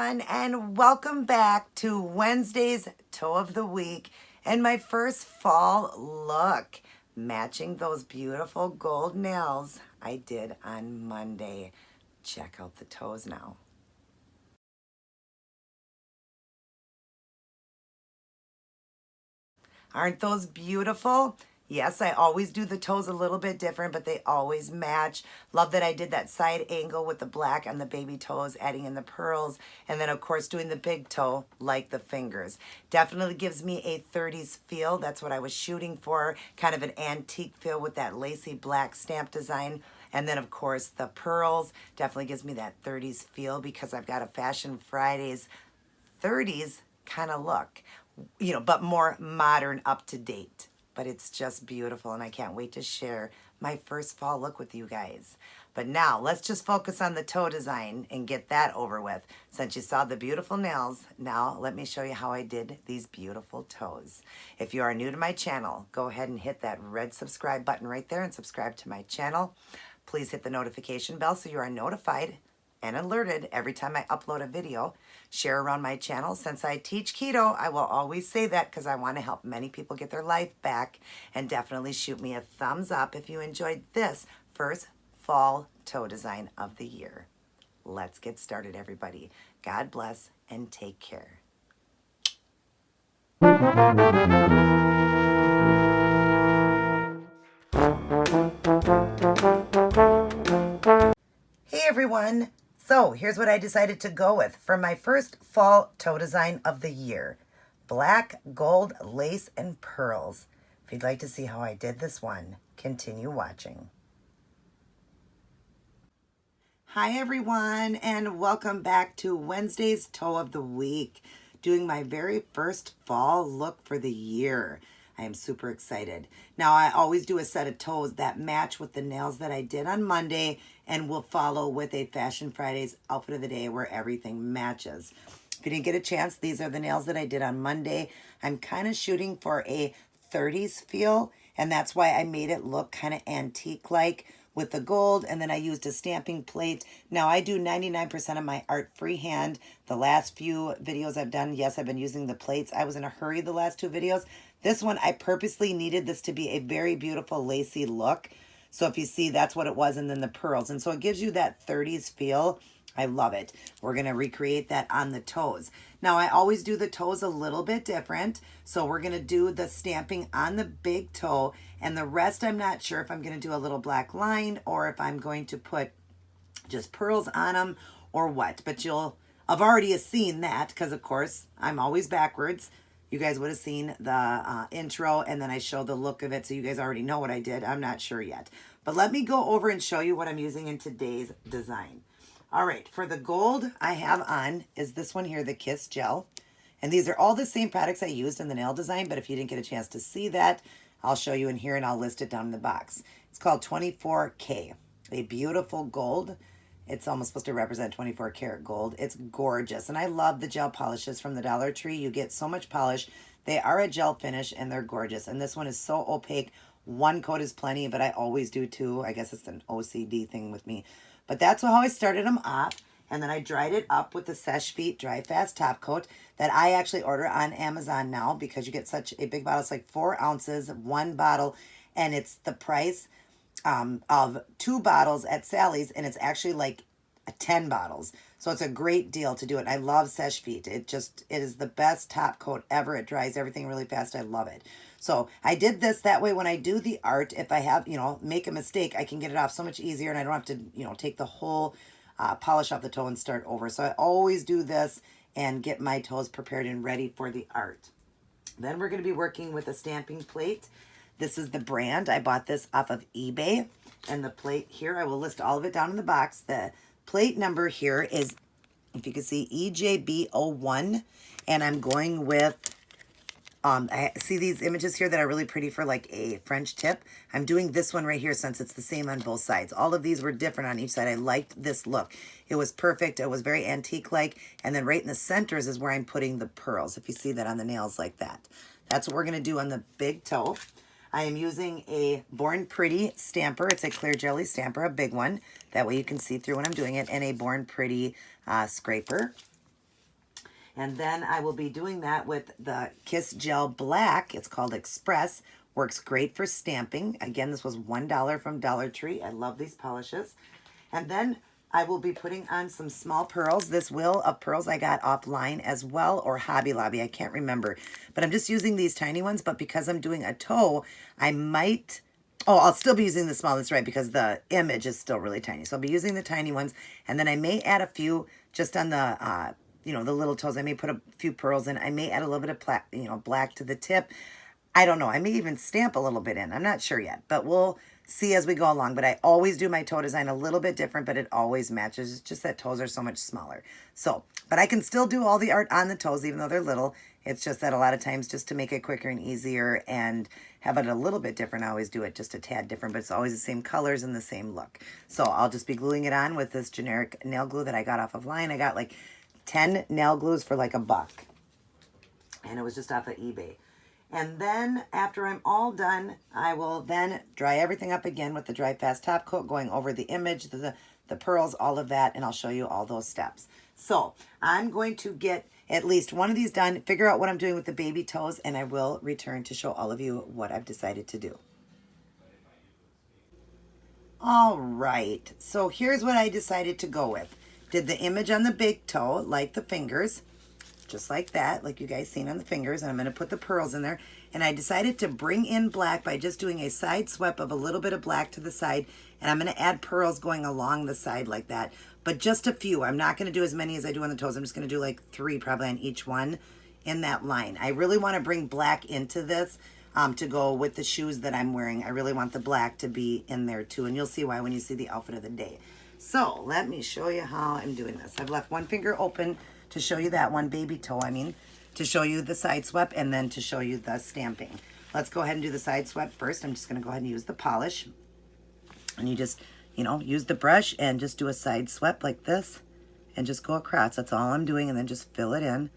everyone, and welcome back to Wednesday's Toe of the Week and my first fall look, matching those beautiful gold nails I did on Monday. Check out the toes now. Aren't those beautiful? Yes, I always do the toes a little bit different, but they always match. Love that I did that side angle with the black on the baby toes, adding in the pearls, and then of course doing the big toe like the fingers. Definitely gives me a 30s feel. That's what I was shooting for, kind of an antique feel with that lacy black stamp design. And then of course the pearls definitely gives me that 30s feel because I've got a Fashion Fridays 30s kind of look, you know, but more modern, up to date. But it's just beautiful, and I can't wait to share my first fall look with you guys. But now let's just focus on the toe design and get that over with. Since you saw the beautiful nails, now let me show you how I did these beautiful toes. If you are new to my channel, go ahead and hit that red subscribe button right there and subscribe to my channel. Please hit the notification bell so you are notified and alerted every time I upload a video. Share around my channel. Since I teach keto, I will always say that because I want to help many people get their life back. And definitely shoot me a thumbs up if you enjoyed this first fall toe design of the year. Let's get started, everybody. God bless and take care. Hey everyone! So here's what I decided to go with for my first fall toe design of the year. Black, gold, lace, and pearls. If you'd like to see how I did this one, continue watching. Hi everyone, and welcome back to Wednesday's Toe of the Week. Doing my very first fall look for the year. I am super excited. Now, I always do a set of toes that match with the nails that I did on Monday, and will follow with a Fashion Fridays outfit of the day where everything matches. If you didn't get a chance, these are the nails that I did on Monday. I'm kind of shooting for a 30s feel, and that's why I made it look kind of antique-like with the gold, and then I used a stamping plate. Now, I do 99% of my art freehand. The last few videos I've done, yes, I've been using the plates. I was in a hurry the last two videos. This one, I purposely needed this to be a very beautiful lacy look. So if you see, that's what it was, and then the pearls. And so it gives you that 30s feel. I love it. We're going to recreate that on the toes. Now, I always do the toes a little bit different. So we're going to do the stamping on the big toe. And the rest, I'm not sure if I'm going to do a little black line or if I'm going to put just pearls on them or what. But you'll have already seen that because, of course, I'm always backwards. You guys would have seen the intro, and then I show the look of it, so you guys already know what I did. I'm not sure yet. But let me go over and show you what I'm using in today's design. All right, for the gold I have on is this one here, the Kiss Gel. And these are all the same products I used in the nail design, but if you didn't get a chance to see that, I'll show you in here and I'll list it down in the box. It's called 24K, a beautiful gold. It's almost supposed to represent 24 karat gold. It's gorgeous. And I love the gel polishes from the Dollar Tree. You get so much polish. They are a gel finish and they're gorgeous. And this one is so opaque. One coat is plenty, but I always do two. I guess it's an OCD thing with me. But that's how I started them off. And then I dried it up with the Seche Feet Dry Fast Top Coat that I actually order on Amazon now because you get such a big bottle. It's like 4 ounces, one bottle. And it's the price of 2 bottles at Sally's, and it's actually like 10 bottles. So it's a great deal to do it. I love Seche Feet. It is the best top coat ever. It dries everything really fast. I love it. So I did this that way when I do the art, if I have, make a mistake, I can get it off so much easier and I don't have to, take the whole polish off the toe and start over. So I always do this and get my toes prepared and ready for the art. Then we're going to be working with a stamping plate. This is the brand. I bought this off of eBay. And the plate here, I will list all of it down in the box. The plate number here is, if you can see, EJB01. And I'm going with, I see these images here that are really pretty for like a French tip. I'm doing this one right here since it's the same on both sides. All of these were different on each side. I liked this look. It was perfect. It was very antique-like. And then right in the centers is where I'm putting the pearls, if you see that on the nails like that. That's what we're going to do on the big toe. I am using a Born Pretty stamper. It's a clear jelly stamper, a big one. That way you can see through when I'm doing it. And a Born Pretty scraper. And then I will be doing that with the Kiss Gel Black. It's called Express. Works great for stamping. Again, this was $1 from Dollar Tree. I love these polishes. And then I will be putting on some small pearls. This Wheel of Pearls I got offline as well, or Hobby Lobby. I can't remember. But I'm just using these tiny ones. But because I'm doing a toe, I might... Oh, I'll still be using the small. That's right, because the image is still really tiny. So I'll be using the tiny ones. And then I may add a few just on the, the little toes. I may put a few pearls in. I may add a little bit of, black to the tip. I don't know. I may even stamp a little bit in. I'm not sure yet, but we'll see as we go along. But I always do my toe design a little bit different, but it always matches. It's just that toes are so much smaller. So, but I can still do all the art on the toes, even though they're little. It's just that a lot of times, just to make it quicker and easier and have it a little bit different, I always do it just a tad different, but it's always the same colors and the same look. So I'll just be gluing it on with this generic nail glue that I got off of line. I got like 10 nail glues for like $1. And it was just off of eBay. And then after I'm all done, I will then dry everything up again with the Dry Fast Top Coat, going over the image, the pearls, all of that, and I'll show you all those steps. So I'm going to get at least one of these done, figure out what I'm doing with the baby toes, and I will return to show all of you what I've decided to do. All right, so here's what I decided to go with. Did the image on the big toe, like the fingers, just like that, like you guys seen on the fingers, and I'm going to put the pearls in there. And I decided to bring in black by just doing a side sweep of a little bit of black to the side, and I'm going to add pearls going along the side like that, but just a few. I'm not going to do as many as I do on the toes. I'm just going to do like 3 probably on each one in that line. I really want to bring black into this to go with the shoes that I'm wearing. I really want the black to be in there too, and you'll see why when you see the outfit of the day. So let me show you how I'm doing this. I've left one finger open to show you that one baby toe, to show you the side sweep and then to show you the stamping. Let's go ahead and do the side sweep first. I'm just going to go ahead and use the polish. And you just, use the brush and just do a side sweep like this and just go across. That's all I'm doing, and then just fill it in.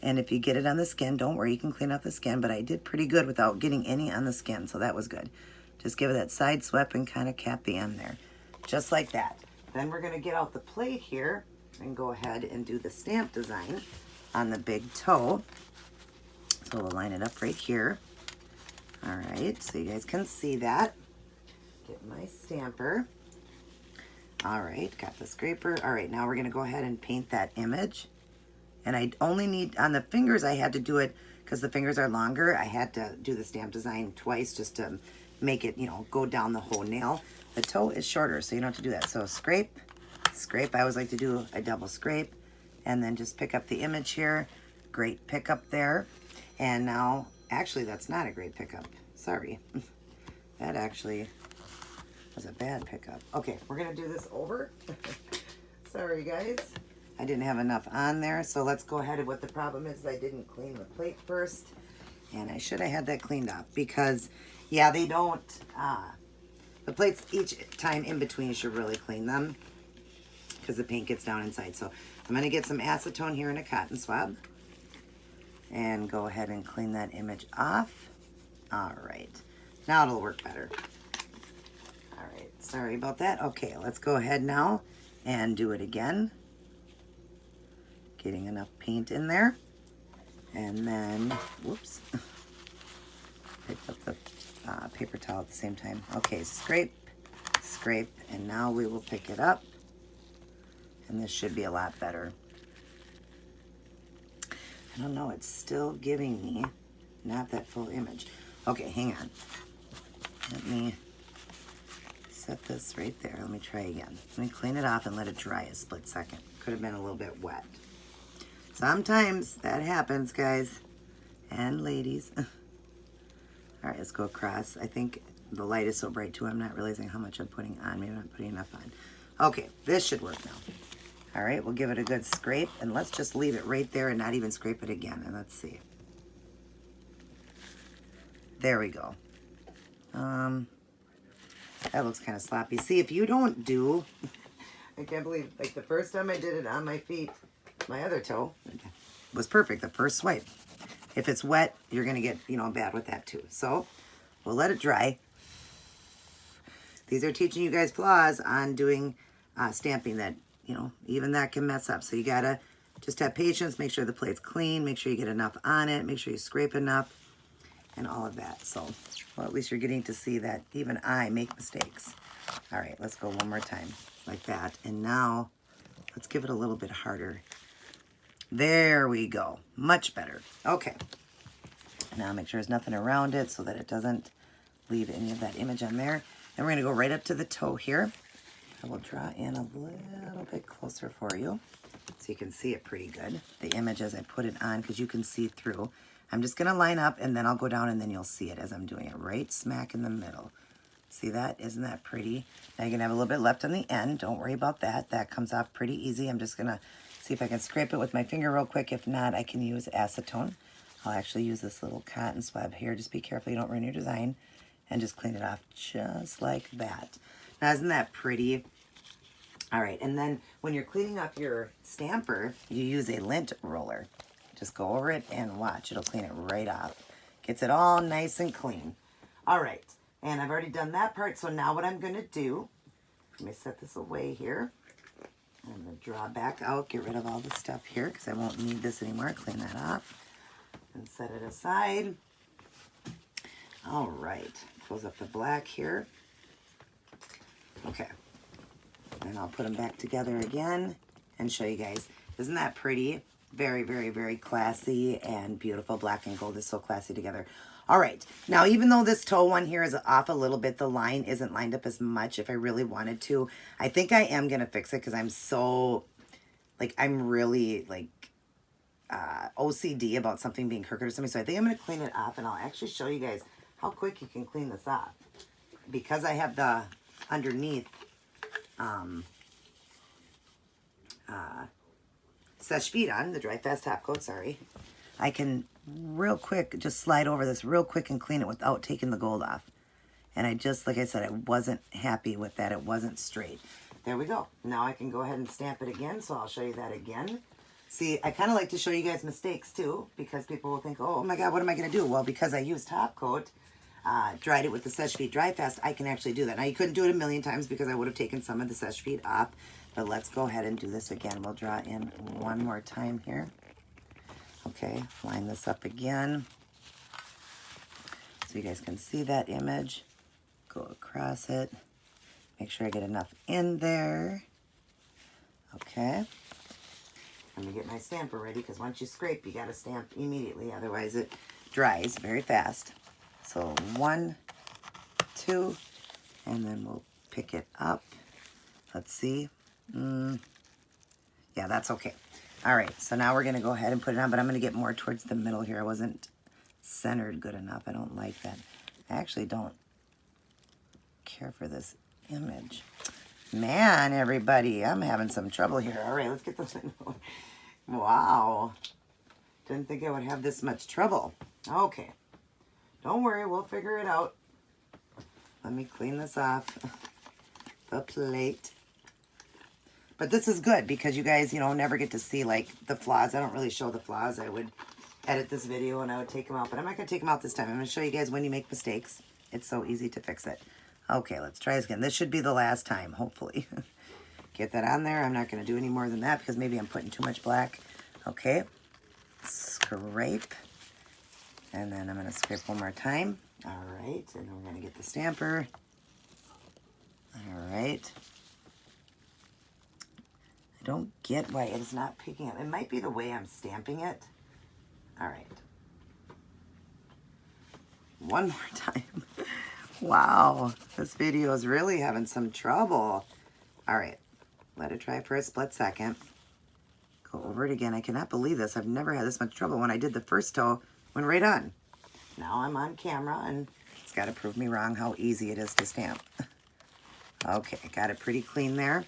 And if you get it on the skin, don't worry, you can clean off the skin, but I did pretty good without getting any on the skin, so that was good. Just give it that side sweep and kind of cap the end there, just like that. Then we're going to get out the plate here and go ahead and do the stamp design on the big toe. So we'll line it up right here. All right, so you guys can see that. Get my stamper. All right, got the scraper. All right, now we're going to go ahead and paint that image. And I only need, on the fingers, I had to do it because the fingers are longer. I had to do the stamp design twice just to make it, go down the whole nail. The toe is shorter, so you don't have to do that. So scrape, scrape. I always like to do a double scrape. And then just pick up the image here. Great pickup there. And now, actually, that's not a great pickup. Sorry. That actually was a bad pickup. Okay, we're going to do this over. Sorry, guys. I didn't have enough on there. So let's go ahead. And what the problem is I didn't clean the plate first. And I should have had that cleaned up because, yeah, they don't... the plates each time in between, you should really clean them because the paint gets down inside. So I'm going to get some acetone here in a cotton swab and go ahead and clean that image off. All right. Now it'll work better. All right. Sorry about that. Okay, let's go ahead now and do it again. Getting enough paint in there. And then, whoops. Picked up the paper towel at the same time. Okay, scrape, scrape, and now we will pick it up. And this should be a lot better. I don't know, it's still giving me not that full image. Okay, hang on. Let me set this right there. Let me try again. Let me clean it off and let it dry a split second. Could have been a little bit wet. Sometimes that happens, guys and ladies. All right, let's go across. I think the light is so bright too, I'm not realizing how much I'm putting on. Maybe I'm not putting enough on. Okay, this should work now. All right, we'll give it a good scrape, and let's just leave it right there and not even scrape it again. And let's see. There we go. That looks kind of sloppy. See, if you don't do, I can't believe, like the first time I did it on my feet, my other toe was perfect, the first swipe. If it's wet, you're going to get, bad with that too. So we'll let it dry. These are teaching you guys flaws on doing stamping that, even that can mess up. So you got to just have patience, make sure the plate's clean, make sure you get enough on it, make sure you scrape enough, and all of that. So, well, at least you're getting to see that even I make mistakes. All right, let's go one more time like that. And now let's give it a little bit harder. There we go. Much better. Okay. Now make sure there's nothing around it so that it doesn't leave any of that image on there. And we're going to go right up to the toe here. I will draw in a little bit closer for you so you can see it pretty good. The image as I put it on, because you can see through. I'm just going to line up and then I'll go down and then you'll see it as I'm doing it right smack in the middle. See that? Isn't that pretty? Now you're going to have a little bit left on the end. Don't worry about that. That comes off pretty easy. I'm just going to see if I can scrape it with my finger real quick. If not, I can use acetone. I'll actually use this little cotton swab here. Just be careful you don't ruin your design. And just clean it off just like that. Now, isn't that pretty? All right, and then when you're cleaning up your stamper, you use a lint roller. Just go over it and watch. It'll clean it right off. Gets it all nice and clean. All right, and I've already done that part, so now what I'm going to do, let me set this away here. I'm going to draw back out, get rid of all the stuff here because I won't need this anymore. Clean that off and set it aside. All right, close up the black here. Okay, and I'll put them back together again and show you guys. Isn't that pretty? Very, very, very classy and beautiful. Black and gold is so classy together. All right, now even though this toe one here is off a little bit, the line isn't lined up as much if I really wanted to. I think I am going to fix it because I'm so, like, I'm really, like, OCD about something being crooked or something. So I think I'm going to clean it off and I'll actually show you guys how quick you can clean this off. Because I have the underneath Sesh Feet on, the Dry Fast Top Coat, sorry. I can real quick just slide over this real quick and clean it without taking the gold off. And I just, like I said, I wasn't happy with that. It wasn't straight. There we go. Now I can go ahead and stamp it again, so I'll show you that again. See, I kind of like to show you guys mistakes too, because people will think, oh my God, what am I going to do? Well, because I used top coat, dried it with the Sesh Feet Dry Fast, I can actually do that. Now, you couldn't do it a million times because I would have taken some of the Sesh Feet off, but let's go ahead and do this again. We'll draw in one more time here. Okay, line this up again so you guys can see that image. Go across it. Make sure I get enough in there. Okay. Let me get my stamper ready because once you scrape, you got to stamp immediately. Otherwise, it dries very fast. So 1, 2, and then we'll pick it up. Let's see. Yeah, that's okay. All right, so now we're going to go ahead and put it on, but I'm going to get more towards the middle here. I wasn't centered good enough. I don't like that. I actually don't care for this image. Man, everybody, I'm having some trouble here. All right, let's get this in. Wow. Didn't think I would have this much trouble. Okay. Don't worry, we'll figure it out. Let me clean this off the plate. But this is good because you guys, you know, never get to see, like, the flaws. I don't really show the flaws. I would edit this video and I would take them out. But I'm not going to take them out this time. I'm going to show you guys when you make mistakes. It's so easy to fix it. Okay, let's try this again. This should be the last time, hopefully. Get that on there. I'm not going to do any more than that because maybe I'm putting too much black. Okay. Scrape. And then I'm going to scrape one more time. All right. And then we're going to get the stamper. All right. I don't get why it is not picking up. It might be the way I'm stamping it. All right. One more time. Wow. This video is really having some trouble. All right. Let it dry for a split second. Go over it again. I cannot believe this. I've never had this much trouble. When I did the first toe, went right on. Now I'm on camera and it's got to prove me wrong how easy it is to stamp. Okay, got it pretty clean there.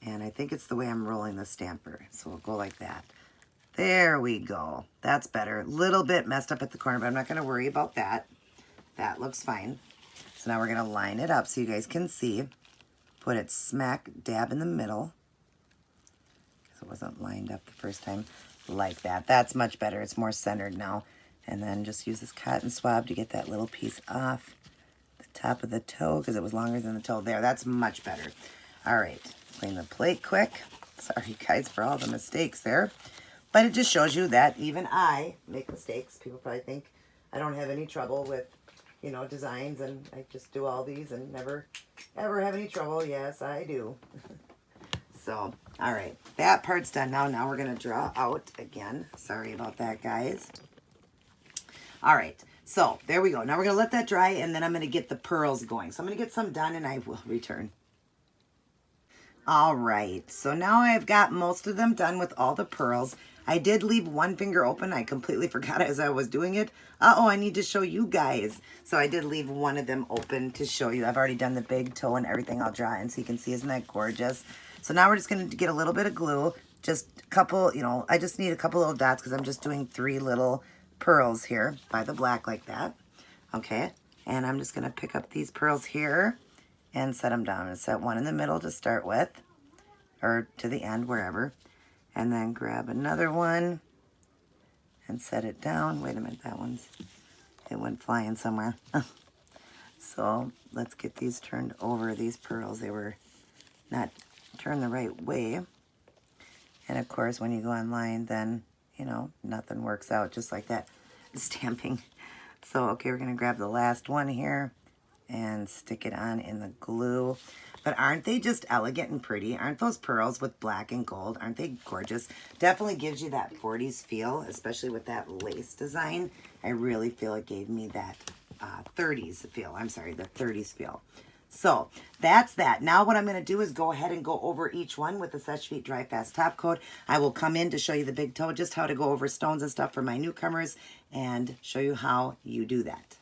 And I think it's the way I'm rolling the stamper. So we'll go like that. There we go. That's better. Little bit messed up at the corner, but I'm not going to worry about that. That looks fine. So now we're going to line it up so you guys can see. Put it smack dab in the middle. Because it wasn't lined up the first time. Like that. That's much better. It's more centered now. And then just use this cotton swab to get that little piece off the top of the toe because it was longer than the toe. There, that's much better. All right, clean the plate quick. Sorry guys for all the mistakes there. But it just shows you that even I make mistakes. People probably think I don't have any trouble with, you know, designs, and I just do all these and never ever have any trouble. Yes, I do. So, all right, that part's done now. Now we're going to draw out again. Sorry about that, guys. All right, so there we go. Now we're going to let that dry, and then I'm going to get the pearls going. So I'm going to get some done, and I will return. All right, so now I've got most of them done with all the pearls. I did leave one finger open. I completely forgot as I was doing it. Uh-oh, I need to show you guys. So I did leave one of them open to show you. I've already done the big toe and everything. I'll draw in so you can see. Isn't that gorgeous? So now we're just going to get a little bit of glue. Just a couple, you know, I just need a couple little dots because I'm just doing 3 little pearls here by the black like that. Okay, and I'm just going to pick up these pearls here and set them down. And set one in the middle to start with, or to the end, wherever. And then grab another one and set it down. Wait a minute, it went flying somewhere. So let's get these turned over, these pearls. They were not turned the right way. And of course, when you go online, then, you know, nothing works out just like that. Stamping. So, okay, we're going to grab the last one here and stick it on in the glue. But aren't they just elegant and pretty? Aren't those pearls with black and gold? Aren't they gorgeous? Definitely gives you that 40s feel, especially with that lace design. I really feel it gave me that 30s feel. I'm sorry, the 30s feel. So that's that. Now what I'm going to do is go ahead and go over each one with the Seche Vite Dry Fast Top Coat. I will come in to show you the big toe, just how to go over stones and stuff for my newcomers, and show you how you do that.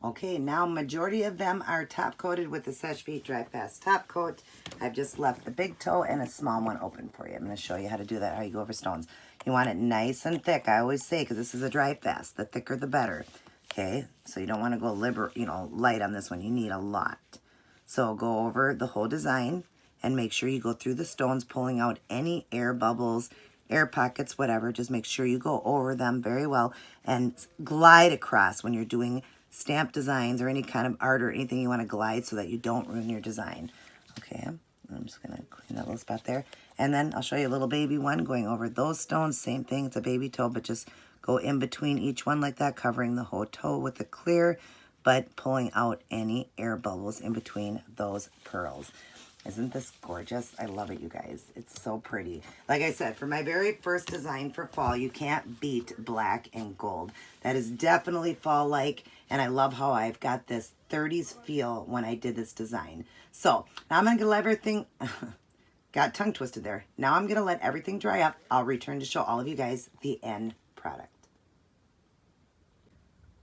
Okay, now majority of them are top coated with the Seche Vite Dry Fast Top Coat. I've just left the big toe and a small one open for you. I'm going to show you how to do that, how you go over stones. You want it nice and thick, I always say, because this is a dry fast. The thicker the better. Okay, so you don't want to go light on this one. You need a lot. So go over the whole design and make sure you go through the stones, pulling out any air bubbles, air pockets, whatever. Just make sure you go over them very well and glide across when you're doing stamp designs or any kind of art or anything. You want to glide so that you don't ruin your design. Okay, I'm just going to clean that little spot there. And then I'll show you a little baby one going over those stones. Same thing, it's a baby toe, but just go in between each one like that, covering the whole toe with the clear, but pulling out any air bubbles in between those pearls. Isn't this gorgeous? I love it, you guys. It's so pretty. Like I said, for my very first design for fall, you can't beat black and gold. That is definitely fall-like, and I love how I've got this 30s feel when I did this design. So now I'm going to let everything... got tongue twisted there. Now I'm going to let everything dry up. I'll return to show all of you guys the end product.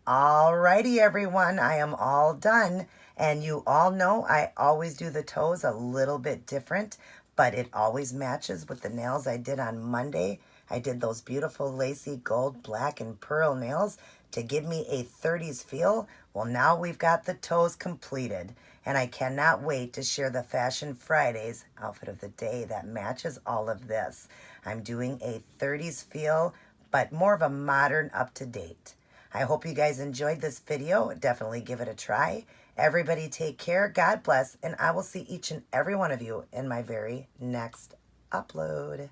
Alrighty, everyone. I am all done. And you all know I always do the toes a little bit different, but it always matches with the nails I did on Monday. I did those beautiful lacy gold, black, and pearl nails to give me a 30s feel. Well, now we've got the toes completed, and I cannot wait to share the Fashion Fridays outfit of the day that matches all of this. I'm doing a 30s feel, but more of a modern, up-to-date. I hope you guys enjoyed this video. Definitely give it a try. Everybody take care, God bless, and I will see each and every one of you in my very next upload.